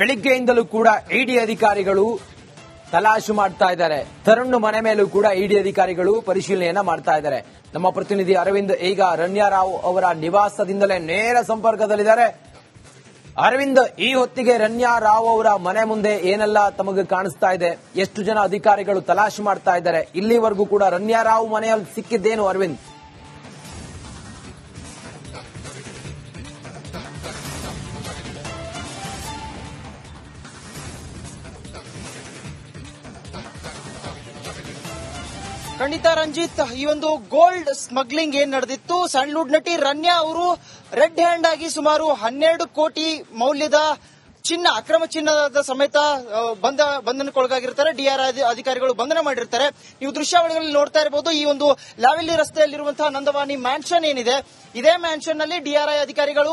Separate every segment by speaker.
Speaker 1: ಬೆಳಿಗ್ಗೆಯಿಂದಲೂ ಕೂಡ ಇಡಿ ಅಧಿಕಾರಿಗಳು ತಲಾಶು ಮಾಡ್ತಾ ಇದ್ದಾರೆ. ತರುಣ್ ಮನೆ ಮೇಲೂ ಕೂಡ ಇಡಿ ಅಧಿಕಾರಿಗಳು ಪರಿಶೀಲನೆಯನ್ನ ಮಾಡ್ತಾ ಇದ್ದಾರೆ. ನಮ್ಮ ಪ್ರತಿನಿಧಿ ಅರವಿಂದ್ ಈಗ ರಣ್ಯಾರಾವ್ ಅವರ ನಿವಾಸದಿಂದಲೇ ನೇರ ಸಂಪರ್ಕದಲ್ಲಿದ್ದಾರೆ. ಅರವಿಂದ್, ಈ ಹೊತ್ತಿಗೆ ರಣ್ಯಾರಾವ್ ಅವರ ಮನೆ ಮುಂದೆ ಏನೆಲ್ಲ ತಮಗೆ ಕಾಣಿಸ್ತಾ ಇದೆ? ಎಷ್ಟು ಜನ ಅಧಿಕಾರಿಗಳು ತಲಾಶು ಮಾಡ್ತಾ ಇದ್ದಾರೆ? ಇಲ್ಲಿವರೆಗೂ ಕೂಡ ರಣ್ಯಾರಾವ್ ಮನೆಯಲ್ಲಿ ಸಿಕ್ಕಿದ್ದೇನು ಅರವಿಂದ್?
Speaker 2: ಖಂಡಿತ ರಂಜಿತ್, ಈ ಒಂದು ಗೋಲ್ಡ್ ಸ್ಮಗ್ಲಿಂಗ್ ಏನ್ ನಡೆದಿತ್ತು, ಸ್ಯಾಂಡ್ಲ್ವುಡ್ ನಟಿ ರಣ್ಯಾ ಅವರು ರೆಡ್ ಹ್ಯಾಂಡ್ ಆಗಿ ಸುಮಾರು 12 ಕೋಟಿ ಮೌಲ್ಯದ ಚಿನ್ನ, ಅಕ್ರಮ ಚಿನ್ನದ ಸಮೇತ ಬಂಧನಕ್ಕೊಳಗಾಗಿರ್ತಾರೆ. ಡಿಆರ್ ಅಧಿಕಾರಿಗಳು ಬಂಧನ ಮಾಡಿರ್ತಾರೆ. ನೀವು ದೃಶ್ಯಾವಳಿಗಳಲ್ಲಿ ನೋಡ್ತಾ ಇರಬಹುದು. ಈ ಒಂದು ಲಾವೆಲ್ಲಿ ರಸ್ತೆಯಲ್ಲಿರುವಂತಹ ನಂದವಾನಿ ಮ್ಯಾನ್ಷನ್ ಏನಿದೆ, ಇದೇ ಮ್ಯಾನ್ಷನ್ ನಲ್ಲಿ ಡಿಆರ್ಐ ಅಧಿಕಾರಿಗಳು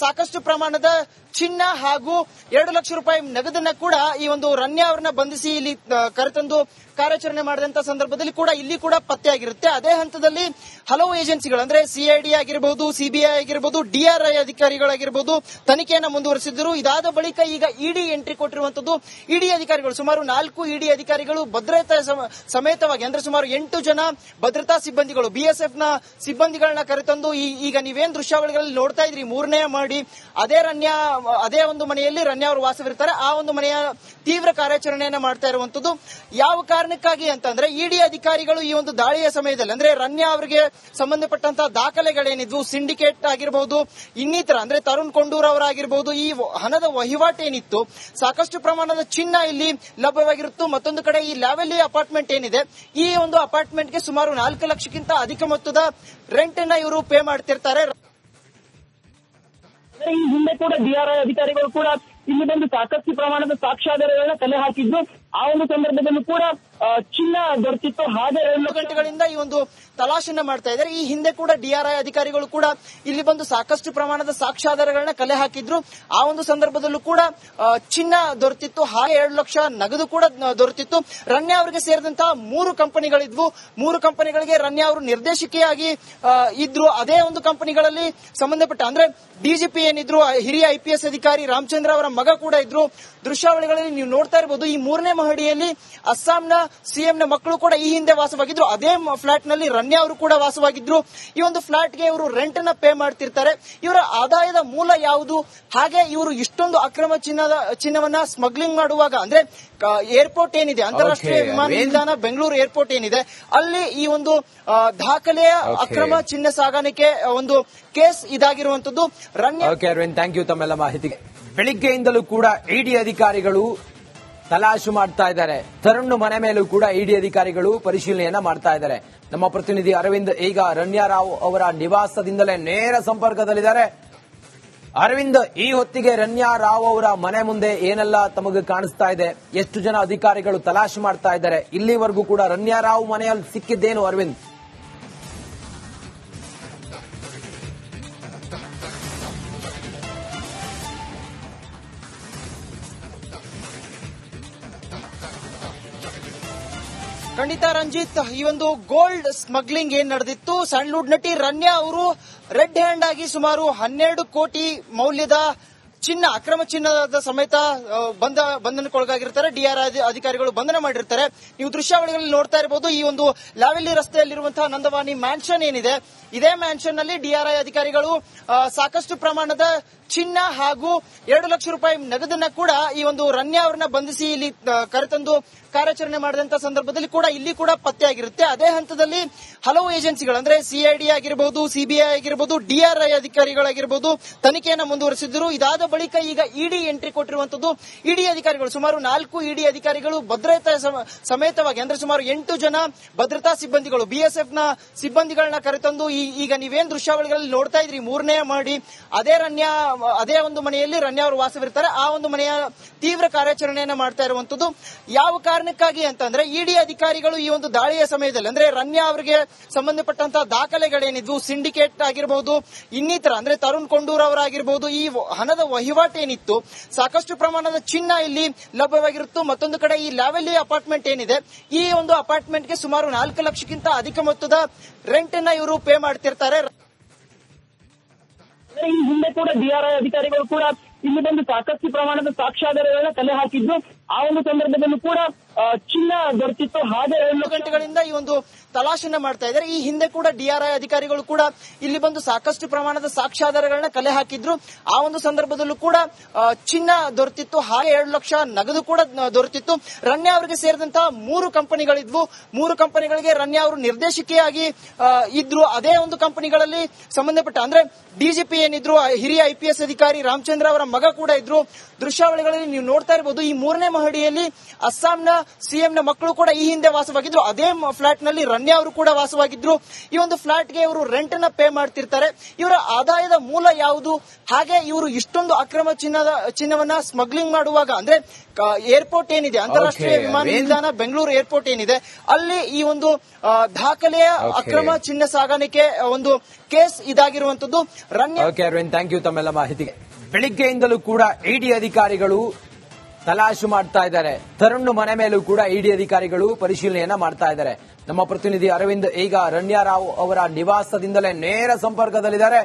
Speaker 2: ಸಾಕಷ್ಟು ಪ್ರಮಾಣದ ಚಿನ್ನ ಹಾಗೂ 2 ಲಕ್ಷ ರೂಪಾಯಿ ನಗದನ್ನ ಕೂಡ ಈ ಒಂದು ರಣ್ಯಾ ಅವರನ್ನ ಬಂಧಿಸಿ ಇಲ್ಲಿ ಕರೆತಂದು ಕಾರ್ಯಾಚರಣೆ ಮಾಡಿದಂತ ಸಂದರ್ಭದಲ್ಲಿ ಕೂಡ ಇಲ್ಲಿ ಕೂಡ ಪತ್ತೆಯಾಗಿರುತ್ತೆ. ಅದೇ ಹಂತದಲ್ಲಿ ಹಲವು ಏಜೆನ್ಸಿಗಳು ಅಂದ್ರೆ ಸಿಐಡಿ ಆಗಿರಬಹುದು, ಸಿಬಿಐ ಆಗಿರಬಹುದು, ಡಿಆರ್ಐ ಅಧಿಕಾರಿಗಳಾಗಿರಬಹುದು ತನಿಖೆಯನ್ನ ಮುಂದುವರೆಸಿದ್ರು. ಇದಾದ ಬಳಿಕ ಈಗ ಇಡಿ ಎಂಟ್ರಿ ಕೊಟ್ಟಿರುವಂತದ್ದು. ಇಡಿ ಅಧಿಕಾರಿಗಳು ಸುಮಾರು 4 ಇಡಿ ಅಧಿಕಾರಿಗಳು ಭದ್ರತಾ ಸಮೇತವಾಗಿ ಅಂದ್ರೆ ಸುಮಾರು 8 ಜನ ಭದ್ರತಾ ಸಿಬ್ಬಂದಿಗಳು, ಬಿಎಸ್ಎಫ್ ನ ಸಿಬ್ಬಂದಿಗಳನ್ನ ಕರೆತಂದು ಈಗ ನೀವೇನ್ ದೃಶ್ಯಾವಳಿಗಳಲ್ಲಿ ನೋಡ್ತಾ ಇದ್ರಿ, 3ನೇ ಮಾಡಿ ಅದೇ ಒಂದು ಮನೆಯಲ್ಲಿ ರಣ್ಯಾ ಅವರು ವಾಸವಿರ್ತಾರೆ. ಆ ಒಂದು ಮನೆಯ ತೀವ್ರ ಕಾರ್ಯಾಚರಣೆಯನ್ನ ಮಾಡ್ತಾ ಇರುವಂತದ್ದು. ಯಾವ ಕಾರಣಕ್ಕಾಗಿ ಅಂತಂದ್ರೆ ಇಡಿ ಅಧಿಕಾರಿಗಳು ಈ ಒಂದು ದಾಳಿಯ ಸಮಯದಲ್ಲಿ ಅಂದ್ರೆ ರಣ್ಯಾ ಅವರಿಗೆ ಸಂಬಂಧಪಟ್ಟಂತಹ ದಾಖಲೆಗಳೇನಿದ್ವು, ಸಿಂಡಿಕೇಟ್ ಆಗಿರಬಹುದು, ಇನ್ನಿತರ ಅಂದ್ರೆ ತರುಣ್ ಕೊಂಡೂರ್ ಅವರಾಗಿರಬಹುದು, ಈ ಹಣದ ವಹಿವಾಟೇನಿತ್ತು, ಸಾಕಷ್ಟು ಪ್ರಮಾಣದ ಚಿನ್ನ ಇಲ್ಲಿ ಲಭ್ಯವಾಗಿರುತ್ತು. ಮತ್ತೊಂದು ಕಡೆ ಈ ಲಾವೆಲ್ಲಿ ಅಪಾರ್ಟ್ಮೆಂಟ್ ಏನಿದೆ, ಈ ಒಂದು ಅಪಾರ್ಟ್ಮೆಂಟ್ಗೆ ಸುಮಾರು 4 ಲಕ್ಷಕ್ಕಿಂತ ಅಧಿಕ ಮೊತ್ತದ ರೆಂಟ್ ಅನ್ನ ಇವರು ಪೇ ಮಾಡ್ತಿರ್ತಾರೆ.
Speaker 3: ಈ ಹಿಂದೆ ಕೂಡ ಡಿಆರ್ಐ ಅಧಿಕಾರಿಗಳು ಕೂಡ ಇಲ್ಲಿ ಬಂದು ಸಾಕಷ್ಟು ಪ್ರಮಾಣದ ಸಾಕ್ಷ್ಯಾಧಾರಗಳನ್ನ ಕಲೆ ಹಾಕಿದ್ದು. ಆ ಒಂದು ಸಂದರ್ಭದಲ್ಲೂ ಕೂಡ ಚಿನ್ನ ದೊರೆತಿತ್ತು. ಹಾಗೆ 2
Speaker 2: ಗಂಟೆಗಳಿಂದ ಈ ಒಂದು ತಲಾಶನ್ನ ಮಾಡ್ತಾ ಇದ್ದಾರೆ. ಈ ಹಿಂದೆ ಕೂಡ ಡಿಆರ್ಐ ಅಧಿಕಾರಿಗಳು ಕೂಡ ಇಲ್ಲಿ ಬಂದು ಸಾಕಷ್ಟು ಪ್ರಮಾಣದ ಸಾಕ್ಷ್ಯಾಧಾರಗಳನ್ನ ಕಲೆ ಹಾಕಿದ್ರು. ಆ ಒಂದು ಸಂದರ್ಭದಲ್ಲೂ ಕೂಡ ಚಿನ್ನ ದೊರೆತಿತ್ತು, ಹಾಗೆ 2 ಲಕ್ಷ ನಗದು ಕೂಡ ದೊರೆತಿತ್ತು. ರಣ್ಯಾ ಅವರಿಗೆ ಸೇರಿದಂತಹ 3 ಕಂಪನಿಗಳಿದ್ವು. 3 ಕಂಪನಿಗಳಿಗೆ ರಣ್ಯಾ ಅವರು ನಿರ್ದೇಶಕಿಯಾಗಿ ಇದ್ರು. ಅದೇ ಒಂದು ಕಂಪನಿಗಳಲ್ಲಿ ಸಂಬಂಧಪಟ್ಟ ಅಂದ್ರೆ ಡಿಜಿಪಿ ಏನಿದ್ರು, ಹಿರಿಯ ಐಪಿಎಸ್ ಅಧಿಕಾರಿ ರಾಮಚಂದ್ರ ಅವರ ಮಗ ಕೂಡ ಇದ್ರು. ದೃಶ್ಯಾವಳಿಗಳಲ್ಲಿ ನೀವು ನೋಡ್ತಾ ಇರಬಹುದು. ಈ 3ನೇ ಮಹಡಿಯಲ್ಲಿ ಅಸ್ಸಾಂನ ಸಿಎಂನ ಮಕ್ಕಳು ಕೂಡ ಈ ಹಿಂದೆ ವಾಸವಾಗಿದ್ರು. ಅದೇ ಫ್ಲಾಟ್ ನಲ್ಲಿ ರಣ್ಯಾ ಅವರು ಕೂಡ ವಾಸವಾಗಿದ್ರು. ಈ ಒಂದು ಫ್ಲಾಟ್ಗೆ ಇವರು ರೆಂಟ್ ಅನ್ನ ಪೇ ಮಾಡ್ತಿರ್ತಾರೆ. ಇವರ ಆದಾಯದ ಮೂಲ ಯಾವುದು, ಹಾಗೆ ಇವರು ಇಷ್ಟೊಂದು ಅಕ್ರಮ ಚಿನ್ನವನ್ನ ಸ್ಮಗ್ಲಿಂಗ್ ಮಾಡುವಾಗ ಅಂದ್ರೆ ಏರ್ಪೋರ್ಟ್ ಏನಿದೆ, ಅಂತಾರಾಷ್ಟ್ರೀಯ ವಿಮಾನ ನಿಲ್ದಾಣ ಬೆಂಗಳೂರು ಏರ್ಪೋರ್ಟ್ ಏನಿದೆ, ಅಲ್ಲಿ ಈ ಒಂದು ದಾಖಲೆಯ ಅಕ್ರಮ ಚಿನ್ನ ಸಾಗಾಣಿಕೆ ಒಂದು ಕೇಸ್ ಇದಾಗಿರುವಂತದ್ದು. ರಣ್ಯಾ
Speaker 1: ಅರವಿಂದ್, ಥ್ಯಾಂಕ್ ಯು ತಮ್ಮೆಲ್ಲ ಮಾಹಿತಿಗೆ. ಬೆಳಿಗ್ಗೆಯಿಂದಲೂ ಕೂಡ ಇಡಿ ಅಧಿಕಾರಿಗಳು ತಲಾಶು ಮಾಡ್ತಾ ಇದ್ದಾರೆ. ತರುಣ್ ಮನೆ ಮೇಲೂ ಕೂಡ ಇಡಿ ಅಧಿಕಾರಿಗಳು ಪರಿಶೀಲನೆಯನ್ನ ಮಾಡ್ತಾ ಇದ್ದಾರೆ. ನಮ್ಮ ಪ್ರತಿನಿಧಿ ಅರವಿಂದ್ ಈಗ ರಣ್ಯಾರಾವ್ ಅವರ ನಿವಾಸದಿಂದಲೇ ನೇರ ಸಂಪರ್ಕದಲ್ಲಿದ್ದಾರೆ. ಅರವಿಂದ್, ಈ ಹೊತ್ತಿಗೆ ರಣ್ಯಾರಾವ್ ಅವರ ಮನೆ ಮುಂದೆ ಏನೆಲ್ಲ ತಮಗೆ ಕಾಣಿಸ್ತಾ ಇದೆ? ಎಷ್ಟು ಜನ ಅಧಿಕಾರಿಗಳು ತಲಾಶು ಮಾಡ್ತಾ ಇದ್ದಾರೆ? ಇಲ್ಲಿವರೆಗೂ ಕೂಡ ರಣ್ಯಾರಾವ್ ಮನೆಯಲ್ಲಿ ಸಿಕ್ಕಿದ್ದೇನು ಅರವಿಂದ್?
Speaker 2: ಖಂಡಿತ ರಂಜಿತ್, ಈ ಒಂದು ಗೋಲ್ಡ್ ಸ್ಮಗ್ಲಿಂಗ್ ಏನ್ ನಡೆದಿತ್ತು, ಸ್ಯಾಂಡ್ಲ್ವುಡ್ ನಟಿ ರಣ್ಯಾ ಅವರು ರೆಡ್ ಹ್ಯಾಂಡ್ ಆಗಿ ಸುಮಾರು 12 ಕೋಟಿ ಮೌಲ್ಯದ ಚಿನ್ನ, ಅಕ್ರಮ ಚಿನ್ನದ ಸಮೇತ ಬಂಧನಕ್ಕೊಳಗಾಗಿರ್ತಾರೆ. ಡಿಆರ್ ಅಧಿಕಾರಿಗಳು ಬಂಧನ ಮಾಡಿರ್ತಾರೆ. ನೀವು ದೃಶ್ಯಾವಳಿಗಳಲ್ಲಿ ನೋಡ್ತಾ ಇರಬಹುದು. ಈ ಒಂದು ಲಾವೆಲ್ಲಿ ರಸ್ತೆಯಲ್ಲಿರುವಂತಹ ನಂದವಾನಿ ಮ್ಯಾನ್ಷನ್ ಏನಿದೆ, ಇದೇ ಮ್ಯಾನ್ಷನ್ ನಲ್ಲಿ ಡಿಆರ್ಐ ಅಧಿಕಾರಿಗಳು ಸಾಕಷ್ಟು ಪ್ರಮಾಣದ ಚಿನ್ನ ಹಾಗೂ 2 ಲಕ್ಷ ರೂಪಾಯಿ ನಗದನ್ನ ಕೂಡ ಈ ಒಂದು ರಣ್ಯಾ ಅವರನ್ನ ಬಂಧಿಸಿ ಇಲ್ಲಿ ಕರೆತಂದು ಕಾರ್ಯಾಚರಣೆ ಮಾಡಿದಂತ ಸಂದರ್ಭದಲ್ಲಿ ಕೂಡ ಇಲ್ಲಿ ಕೂಡ ಪತ್ತೆಯಾಗಿರುತ್ತೆ. ಅದೇ ಹಂತದಲ್ಲಿ ಹಲವು ಏಜೆನ್ಸಿಗಳು ಅಂದ್ರೆ ಸಿಐಡಿ ಆಗಿರಬಹುದು, ಸಿಬಿಐ ಆಗಿರಬಹುದು, ಡಿಆರ್ಐ ಅಧಿಕಾರಿಗಳಾಗಿರಬಹುದು ತನಿಖೆಯನ್ನ ಮುಂದುವರೆಸಿದ್ರು. ಇದಾದ ಬಳಿಕ ಈಗ ಇಡಿ ಎಂಟ್ರಿ ಕೊಟ್ಟಿರುವಂತದ್ದು. ಇಡಿ ಅಧಿಕಾರಿಗಳು ಸುಮಾರು 4 ಇಡಿ ಅಧಿಕಾರಿಗಳು ಭದ್ರತಾ ಸಮೇತವಾಗಿ ಅಂದ್ರೆ ಸುಮಾರು 8 ಜನ ಭದ್ರತಾ ಸಿಬ್ಬಂದಿಗಳು, ಬಿಎಸ್ಎಫ್ ನ ಸಿಬ್ಬಂದಿಗಳನ್ನ ಕರೆತಂದು ಈಗ ನೀವೇನ್ ದೃಶ್ಯಾವಳಿಗಳಲ್ಲಿ ನೋಡ್ತಾ ಇದ್ರಿ, 3ನೇ ಮಾಡಿ ಅದೇ ಒಂದು ಮನೆಯಲ್ಲಿ ರಣ್ಯಾ ಅವರು ವಾಸವಿರ್ತಾರೆ. ಆ ಒಂದು ಮನೆಯ ತೀವ್ರ ಕಾರ್ಯಾಚರಣೆಯನ್ನ ಮಾಡ್ತಾ ಇರುವಂತದ್ದು. ಯಾವ ಕಾರಣಕ್ಕಾಗಿ ಅಂತಂದ್ರೆ ಇಡಿ ಅಧಿಕಾರಿಗಳು ಈ ಒಂದು ದಾಳಿಯ ಸಮಯದಲ್ಲಿ ಅಂದ್ರೆ ರಣ್ಯಾ ಅವರಿಗೆ ಸಂಬಂಧಪಟ್ಟಂತಹ ದಾಖಲೆಗಳೇನಿದ್ವು, ಸಿಂಡಿಕೇಟ್ ಆಗಿರಬಹುದು, ಇನ್ನಿತರ ಅಂದ್ರೆ ತರುಣ್ ಕೊಂಡೂರ್ ಅವರಾಗಿರಬಹುದು, ಈ ಹಣದ ವಹಿವಾಟೇನಿತ್ತು, ಸಾಕಷ್ಟು ಪ್ರಮಾಣದ ಚಿನ್ನ ಇಲ್ಲಿ ಲಭ್ಯವಾಗಿರುತ್ತು. ಮತ್ತೊಂದು ಕಡೆ ಈ ಲಾವೆಲ್ಲಿ ಅಪಾರ್ಟ್ಮೆಂಟ್ ಏನಿದೆ, ಈ ಒಂದು ಅಪಾರ್ಟ್ಮೆಂಟ್ಗೆ ಸುಮಾರು 4 ಲಕ್ಷಕ್ಕಿಂತ ಅಧಿಕ ಮೊತ್ತದ ರೆಂಟ್ ಅನ್ನ ಇವರು ಪೇ ಮಾಡ್ತಿರ್ತಾರೆ.
Speaker 3: ಈ ಹಿಂದೆ ಕೂಡ ಡಿಆರ್ಐ ಅಧಿಕಾರಿಗಳು ಕೂಡ ಇಲ್ಲಿ ಬಂದು ಸಾಕಷ್ಟು ಪ್ರಮಾಣದ ಸಾಕ್ಷ್ಯಾಧಾರಗಳನ್ನ ಕಲೆ ಹಾಕಿದ್ದು. ಆ ಒಂದು ಸಂದರ್ಭದಲ್ಲೂ ಕೂಡ ಚಿನ್ನ ದೊರೆತಿತ್ತು. ಹಾಗೆ 2
Speaker 2: ಗಂಟೆಗಳಿಂದ ಈ ಒಂದು ತಲಾಶನ್ನ ಮಾಡ್ತಾ ಇದ್ದಾರೆ. ಈ ಹಿಂದೆ ಕೂಡ ಡಿಆರ್ಐ ಅಧಿಕಾರಿಗಳು ಕೂಡ ಇಲ್ಲಿ ಬಂದು ಸಾಕಷ್ಟು ಪ್ರಮಾಣದ ಸಾಕ್ಷ್ಯಾಧಾರಗಳನ್ನ ಕಲೆ ಹಾಕಿದ್ರು. ಆ ಒಂದು ಸಂದರ್ಭದಲ್ಲೂ ಕೂಡ ಚಿನ್ನ ದೊರೆತಿತ್ತು. ಹಾಗೆ 2 ಲಕ್ಷ ನಗದು ಕೂಡ ದೊರೆತಿತ್ತು. ರನ್ಯಾ ಅವರಿಗೆ ಸೇರಿದಂತಹ 3 ಕಂಪನಿಗಳಿದ್ವು. 3 ಕಂಪನಿಗಳಿಗೆ ರನ್ಯಾ ಅವರು ನಿರ್ದೇಶಕಿಯಾಗಿ ಇದ್ರು. ಅದೇ ಒಂದು ಕಂಪನಿಗಳಲ್ಲಿ ಸಂಬಂಧಪಟ್ಟ ಅಂದ್ರೆ ಡಿಜಿಪಿ ಏನಿದ್ರು, ಹಿರಿಯ ಐಪಿಎಸ್ ಅಧಿಕಾರಿ ರಾಮಚಂದ್ರ ಅವರ ಮಗ ಕೂಡ ಇದ್ರು. ದೃಶ್ಯಾವಳಿಗಳಲ್ಲಿ ನೀವು ನೋಡ್ತಾ ಇರಬಹುದು. ಈ 3ನೇ ಮಹಡಿಯಲ್ಲಿ ಅಸ್ಸಾಂನ ಸಿಎಂನ ಮಕ್ಕಳು ಕೂಡ ಈ ಹಿಂದೆ ವಾಸವಾಗಿದ್ರು. ಅದೇ ಫ್ಲಾಟ್ ನಲ್ಲಿ ರನ್ಯಾ ಅವರು ಕೂಡ ವಾಸವಾಗಿದ್ರು. ಈ ಒಂದು ಫ್ಲಾಟ್ಗೆ ಇವರು ರೆಂಟ್ ಅನ್ನ ಪೇ ಮಾಡ್ತಿರ್ತಾರೆ. ಇವರ ಆದಾಯದ ಮೂಲ ಯಾವುದು? ಹಾಗೆ ಇವರು ಇಷ್ಟೊಂದು ಅಕ್ರಮ ಚಿನ್ನವನ್ನ ಸ್ಮಗ್ಲಿಂಗ್ ಮಾಡುವಾಗ ಅಂದ್ರೆ ಏರ್ಪೋರ್ಟ್ ಏನಿದೆ, ಅಂತಾರಾಷ್ಟ್ರೀಯ ವಿಮಾನ ನಿಲ್ದಾಣ ಬೆಂಗಳೂರು ಏರ್ಪೋರ್ಟ್ ಏನಿದೆ, ಅಲ್ಲಿ ಈ ಒಂದು ದಾಖಲೆಯ ಅಕ್ರಮ ಚಿನ್ನ ಸಾಗಾಣಿಕೆ ಒಂದು ಕೇಸ್ ಇದಾಗಿರುವಂತದ್ದು. ರನ್ಯಾ
Speaker 1: ಅರವಿಂದ್, ಥ್ಯಾಂಕ್ ಯು ತಮ್ಮೆಲ್ಲ ಮಾಹಿತಿಗೆ. ಬೆಳಿಗ್ಗೆಯಿಂದಲೂ ಕೂಡ ಇಡಿ ಅಧಿಕಾರಿಗಳು ತಲಾಶು ಮಾಡ್ತಾ ಇದ್ದಾರೆ. ತರುಣ್ ಮನೆ ಮೇಲೂ ಕೂಡ ಇಡಿ ಅಧಿಕಾರಿಗಳು ಪರಿಶೀಲನೆಯನ್ನ ಮಾಡ್ತಾ ಇದ್ದಾರೆ. ನಮ್ಮ ಪ್ರತಿನಿಧಿ ಅರವಿಂದ್ ಈಗ ರನ್ಯಾ ರಾವ್ ಅವರ ನಿವಾಸದಿಂದಲೇ ನೇರ ಸಂಪರ್ಕದಲ್ಲಿದ್ದಾರೆ.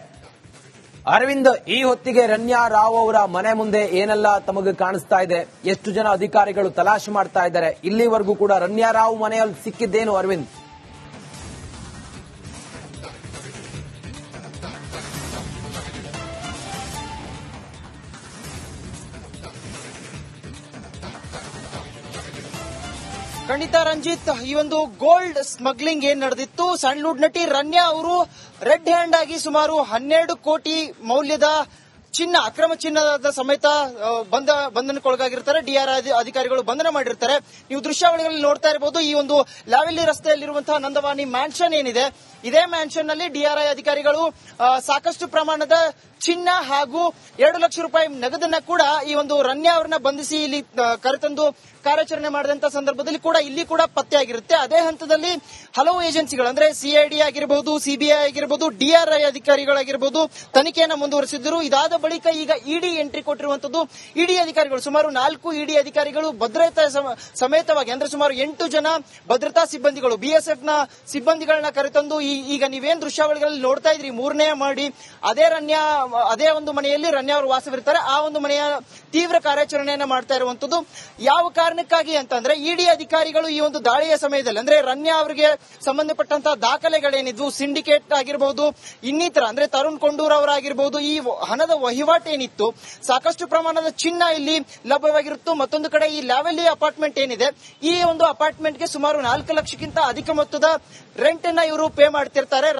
Speaker 1: ಅರವಿಂದ್, ಈ ಹೊತ್ತಿಗೆ ರನ್ಯಾ ರಾವ್ ಅವರ ಮನೆ ಮುಂದೆ ಏನೆಲ್ಲ ತಮಗೆ ಕಾಣಿಸ್ತಾ ಇದೆ? ಎಷ್ಟು ಜನ ಅಧಿಕಾರಿಗಳು ತಲಾಶು ಮಾಡ್ತಾ ಇದ್ದಾರೆ? ಇಲ್ಲಿವರೆಗೂ ಕೂಡ ರನ್ಯಾ ರಾವ್ ಮನೆಯಲ್ಲಿ ಸಿಕ್ಕಿದ್ದೇನು ಅರವಿಂದ್?
Speaker 2: ಖಂಡಿತ ರಂಜಿತ್, ಈ ಒಂದು ಗೋಲ್ಡ್ ಸ್ಮಗ್ಲಿಂಗ್ ಏನ್ ನಡೆದಿತ್ತು, ಸ್ಯಾಂಡ್ಲ್ವುಡ್ ನಟಿ ರನ್ಯಾ ಅವರು ರೆಡ್ ಹ್ಯಾಂಡ್ ಆಗಿ ಸುಮಾರು 12 ಕೋಟಿ ಮೌಲ್ಯದ ಚಿನ್ನ, ಅಕ್ರಮ ಚಿನ್ನದ ಸಮೇತ ಬಂಧನಕ್ಕೊಳಗಾಗಿರ್ತಾರೆ. ಡಿಆರ್ಐ ಅಧಿಕಾರಿಗಳು ಬಂಧನ ಮಾಡಿರ್ತಾರೆ. ನೀವು ದೃಶ್ಯಾವಳಿಗಳಲ್ಲಿ ನೋಡ್ತಾ ಇರಬಹುದು. ಈ ಒಂದು ಲಾವೆಲ್ಲಿ ರಸ್ತೆಯಲ್ಲಿರುವಂತಹ ನಂದವಾನಿ ಮ್ಯಾನ್ಷನ್ ಏನಿದೆ, ಇದೇ ಮ್ಯಾನ್ಷನ್ ನಲ್ಲಿ ಡಿಆರ್ಐ ಅಧಿಕಾರಿಗಳು ಸಾಕಷ್ಟು ಪ್ರಮಾಣದ ಚಿನ್ನ ಹಾಗೂ 2 ಲಕ್ಷ ರೂಪಾಯಿ ನಗದನ್ನ ಕೂಡ ಈ ಒಂದು ರನ್ಯಾ ಅವರನ್ನ ಬಂಧಿಸಿ ಇಲ್ಲಿ ಕರೆತಂದು ಕಾರ್ಯಾಚರಣೆ ಮಾಡಿದಂತ ಸಂದರ್ಭದಲ್ಲಿ ಕೂಡ ಇಲ್ಲಿ ಕೂಡ ಪತ್ತೆಯಾಗಿರುತ್ತೆ. ಅದೇ ಹಂತದಲ್ಲಿ ಹಲವು ಏಜೆನ್ಸಿಗಳು ಅಂದ್ರೆ ಸಿಐಡಿ ಆಗಿರಬಹುದು, ಸಿಬಿಐ ಆಗಿರಬಹುದು, ಡಿಆರ್ಐ ಅಧಿಕಾರಿಗಳಾಗಿರಬಹುದು ತನಿಖೆಯನ್ನ ಮುಂದುವರೆಸಿದ್ರು. ಇದಾದ ಬಳಿಕ ಈಗ ಇಡಿ ಎಂಟ್ರಿ ಕೊಟ್ಟಿರುವಂತದ್ದು. ಇಡಿ ಅಧಿಕಾರಿಗಳು ಸುಮಾರು 4 ಇಡಿ ಅಧಿಕಾರಿಗಳು ಭದ್ರತಾ ಸಮೇತವಾಗಿ ಅಂದ್ರೆ ಸುಮಾರು 8 ಜನ ಭದ್ರತಾ ಸಿಬ್ಬಂದಿಗಳು, ಬಿಎಸ್ಎಫ್ ನ ಸಿಬ್ಬಂದಿಗಳನ್ನ ಕರೆತಂದು ಈಗ ನೀವೇನ್ ದೃಶ್ಯಾವಳಿಗಳಲ್ಲಿ ನೋಡ್ತಾ ಇದ್ರಿ, 3ನೇ ಮಾಡಿ ಅದೇ ಒಂದು ಮನೆಯಲ್ಲಿ ರನ್ಯಾ ಅವರು ವಾಸವಿರ್ತಾರೆ. ಆ ಒಂದು ಮನೆಯ ತೀವ್ರ ಕಾರ್ಯಾಚರಣೆಯನ್ನ ಮಾಡ್ತಾ ಇರುವಂತದ್ದು. ಯಾವ ಕಾರಣಕ್ಕಾಗಿ ಅಂತಂದ್ರೆ ಇಡಿ ಅಧಿಕಾರಿಗಳು ಈ ಒಂದು ದಾಳಿಯ ಸಮಯದಲ್ಲಿ ಅಂದ್ರೆ ರನ್ಯಾ ಅವರಿಗೆ ಸಂಬಂಧಪಟ್ಟಂತಹ ದಾಖಲೆಗಳೇನಿದ್ವು, ಸಿಂಡಿಕೇಟ್ ಆಗಿರಬಹುದು, ಇನ್ನಿತರ ಅಂದ್ರೆ ತರುಣ್ ಕೊಂಡೂರ್ ಅವರಾಗಿರಬಹುದು, ಈ ಹಣದ ವಹಿವಾಟು ಏನಿತ್ತು, ಸಾಕಷ್ಟು ಪ್ರಮಾಣದ ಚಿನ್ನ ಇಲ್ಲಿ ಲಭ್ಯವಾಗಿರುತ್ತು. ಮತ್ತೊಂದು ಕಡೆ ಈ ಲಾವೆಲ್ಲಿ ಅಪಾರ್ಟ್ಮೆಂಟ್ ಏನಿದೆ, ಈ ಒಂದು ಅಪಾರ್ಟ್ಮೆಂಟ್ಗೆ ಸುಮಾರು 4 ಲಕ್ಷಕ್ಕಿಂತ ಅಧಿಕ ಮೊತ್ತದ ರೆಂಟ್ ಅನ್ನ ಇವರು ಪೇ ಮಾಡ್ತಿರ್ತಾರೆ.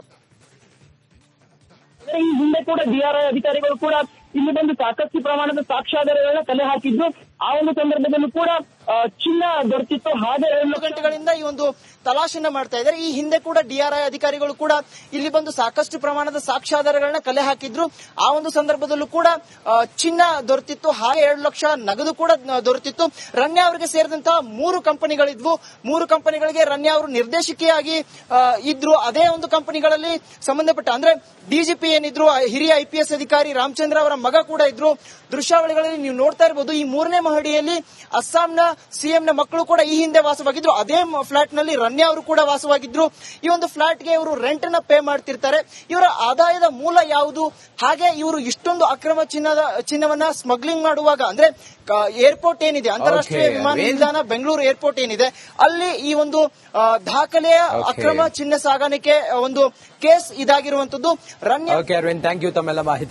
Speaker 3: ಈ ಹಿಂದೆ ಕೂಡ ಡಿಆರ್ಐ ಅಧಿಕಾರಿಗಳು ಕೂಡ ಇಲ್ಲಿ ಬಂದು ಸಾಕಷ್ಟು ಪ್ರಮಾಣದ ಸಾಕ್ಷ್ಯಾಧಾರಗಳನ್ನ ಕಲೆ ಹಾಕಿದ್ದು. ಆ ಒಂದು ಸಂದರ್ಭದಲ್ಲೂ ಕೂಡ ಚಿನ್ನ ದೊರೆತಿತ್ತು. ಹಾಗೆ 2
Speaker 2: ಗಂಟೆಗಳಿಂದ ಈ ಒಂದು ತಲಾಶನ್ನ ಮಾಡ್ತಾ ಇದ್ದಾರೆ. ಈ ಹಿಂದೆ ಕೂಡ ಡಿಆರ್ಐ ಅಧಿಕಾರಿಗಳು ಕೂಡ ಇಲ್ಲಿ ಬಂದು ಸಾಕಷ್ಟು ಪ್ರಮಾಣದ ಸಾಕ್ಷ್ಯಾಧಾರಗಳನ್ನ ಕಲೆ ಹಾಕಿದ್ರು. ಆ ಒಂದು ಸಂದರ್ಭದಲ್ಲೂ ಕೂಡ ಚಿನ್ನ ದೊರೆತಿತ್ತು. ಹಾಗೆ 2 ಲಕ್ಷ ನಗದು ಕೂಡ ದೊರೆತಿತ್ತು. ರನ್ಯಾ ಅವರಿಗೆ ಸೇರಿದಂತಹ 3 ಕಂಪನಿಗಳಿದ್ವು. 3 ಕಂಪನಿಗಳಿಗೆ ರನ್ಯಾ ಅವರು ನಿರ್ದೇಶಕಿಯಾಗಿ ಇದ್ರು. ಅದೇ ಒಂದು ಕಂಪನಿಗಳಲ್ಲಿ ಸಂಬಂಧಪಟ್ಟ ಅಂದ್ರೆ ಡಿಜಿಪಿ ಏನಿದ್ರು, ಹಿರಿಯ ಐಪಿಎಸ್ ಅಧಿಕಾರಿ ರಾಮಚಂದ್ರ ಅವರ ಮಗ ಕೂಡ ಇದ್ರು. ದೃಶ್ಯಾವಳಿಗಳಲ್ಲಿ ನೀವು ನೋಡ್ತಾ ಇರಬಹುದು. ಈ 3ನೇ ಮಹಡಿಯಲ್ಲಿ ಅಸ್ಸಾಂನ ಸಿಎಂನ ಮಕ್ಕಳು ಕೂಡ ಈ ಹಿಂದೆ ವಾಸವಾಗಿದ್ರು. ಅದೇ ಫ್ಲಾಟ್ ನಲ್ಲಿ ರನ್ಯಾ ಅವರು ಕೂಡ ವಾಸವಾಗಿದ್ರು. ಈ ಒಂದು ಫ್ಲಾಟ್ಗೆ ಇವರು ರೆಂಟ್ ಅನ್ನ ಪೇ ಮಾಡ್ತಿರ್ತಾರೆ. ಇವರ ಆದಾಯದ ಮೂಲ ಯಾವುದು? ಹಾಗೆ ಇವರು ಇಷ್ಟೊಂದು ಅಕ್ರಮ ಚಿನ್ನವನ್ನ ಸ್ಮಗ್ಲಿಂಗ್ ಮಾಡುವಾಗ ಅಂದ್ರೆ ಏರ್ಪೋರ್ಟ್ ಏನಿದೆ, ಅಂತಾರಾಷ್ಟ್ರೀಯ ವಿಮಾನ ನಿಲ್ದಾಣ ಬೆಂಗಳೂರು ಏರ್ಪೋರ್ಟ್ ಏನಿದೆ, ಅಲ್ಲಿ ಈ ಒಂದು ದಾಖಲೆಯ ಅಕ್ರಮ ಚಿನ್ನ ಸಾಗಾಣಿಕೆ ಒಂದು ಕೇಸ್ ಇದಾಗಿರುವಂತದ್ದು.
Speaker 1: ರನ್ಯಾ, ಅರವಿಂದ್, ಥ್ಯಾಂಕ್ ಯು ತಮ್ಮೆಲ್ಲ ಮಾಹಿತಿ.